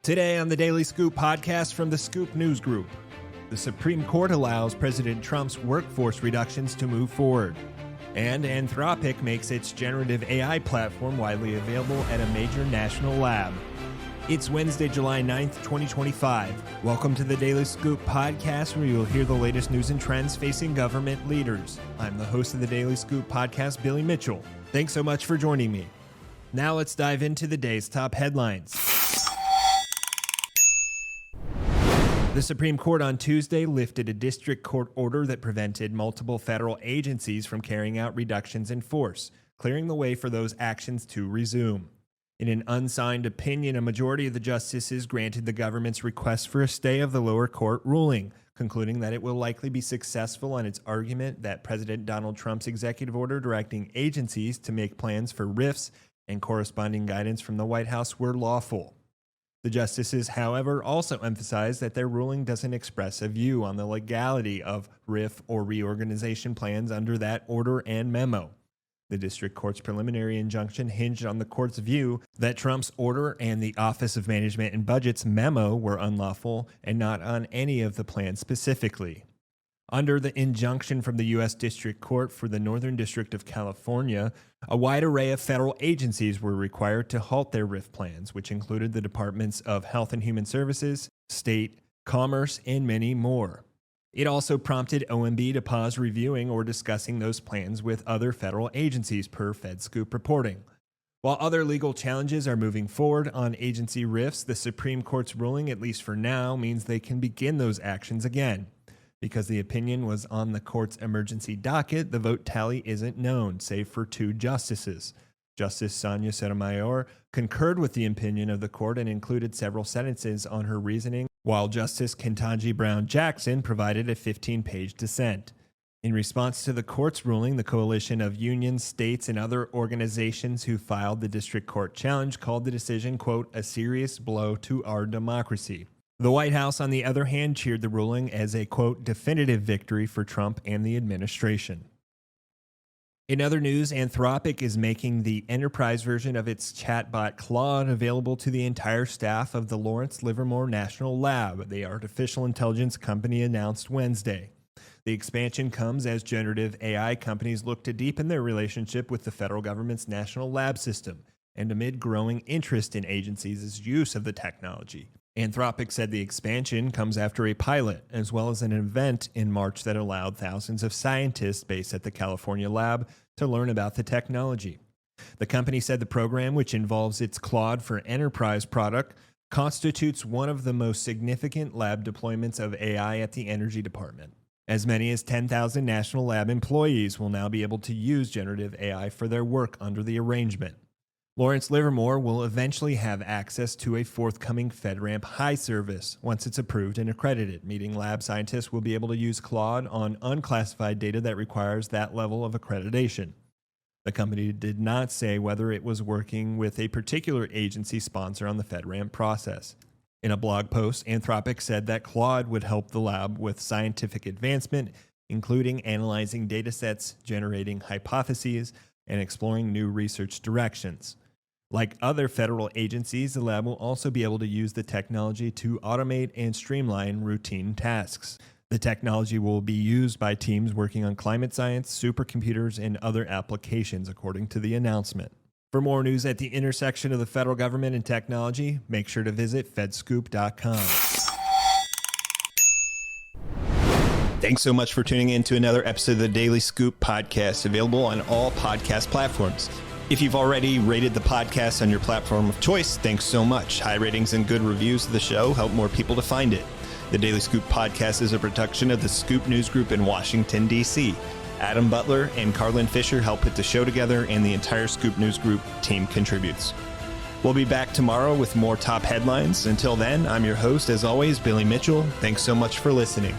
Today on the Daily Scoop podcast from the Scoop News Group, the Supreme Court allows President Trump's workforce reductions to move forward, and Anthropic makes its generative AI platform widely available at a major national lab. It's Wednesday, July 9th, 2025. Welcome to the Daily Scoop podcast, where you'll hear the latest news and trends facing government leaders. I'm the host of the Daily Scoop podcast, Billy Mitchell. Thanks so much for joining me. Now let's dive into the day's top headlines. The Supreme Court on Tuesday lifted a district court order that prevented multiple federal agencies from carrying out reductions in force, clearing the way for those actions to resume. In an unsigned opinion, a majority of the justices granted the government's request for a stay of the lower court ruling, concluding that it will likely be successful on its argument that President Donald Trump's executive order directing agencies to make plans for RIFs and corresponding guidance from the White House were lawful. The justices, however, also emphasized that their ruling doesn't express a view on the legality of RIF or reorganization plans under that order and memo. The district court's preliminary injunction hinged on the court's view that Trump's order and the Office of Management and Budget's memo were unlawful and not on any of the plans specifically. Under the injunction from the U.S. District Court for the Northern District of California, a wide array of federal agencies were required to halt their RIF plans, which included the Departments of Health and Human Services, State, Commerce, and many more. It also prompted OMB to pause reviewing or discussing those plans with other federal agencies, per FedScoop reporting. While other legal challenges are moving forward on agency RIFs, the Supreme Court's ruling, at least for now, means they can begin those actions again. Because the opinion was on the court's emergency docket, the vote tally isn't known, save for two justices. Justice Sonia Sotomayor concurred with the opinion of the court and included several sentences on her reasoning, while Justice Ketanji Brown Jackson provided a 15-page dissent. In response to the court's ruling, the coalition of unions, states, and other organizations who filed the district court challenge called the decision, quote, a serious blow to our democracy. The White House, on the other hand, cheered the ruling as a, quote, definitive victory for Trump and the administration. In other news, Anthropic is making the enterprise version of its chatbot Claude available to the entire staff of the Lawrence Livermore National Lab, the artificial intelligence company announced Wednesday. The expansion comes as generative AI companies look to deepen their relationship with the federal government's national lab system, and amid growing interest in agencies' use of the technology. Anthropic said the expansion comes after a pilot, as well as an event in March that allowed thousands of scientists based at the California lab to learn about the technology. The company said the program, which involves its Claude for Enterprise product, constitutes one of the most significant lab deployments of AI at the Energy Department. As many as 10,000 National Lab employees will now be able to use generative AI for their work under the arrangement. Lawrence Livermore will eventually have access to a forthcoming FedRAMP High service once it's approved and accredited, meaning lab scientists will be able to use Claude on unclassified data that requires that level of accreditation. The company did not say whether it was working with a particular agency sponsor on the FedRAMP process. In a blog post, Anthropic said that Claude would help the lab with scientific advancement, including analyzing datasets, generating hypotheses, and exploring new research directions. Like other federal agencies, the lab will also be able to use the technology to automate and streamline routine tasks. The technology will be used by teams working on climate science, supercomputers, and other applications, according to the announcement. For more news at the intersection of the federal government and technology, make sure to visit fedscoop.com. Thanks so much for tuning in to another episode of the Daily Scoop podcast, available on all podcast platforms. If you've already rated the podcast on your platform of choice, thanks so much. High ratings and good reviews of the show help more people to find it. The Daily Scoop podcast is a production of the Scoop News Group in Washington, D.C. Adam Butler and Carlin Fisher help put the show together, and the entire Scoop News Group team contributes. We'll be back tomorrow with more top headlines. Until then, I'm your host, as always, Billy Mitchell. Thanks so much for listening.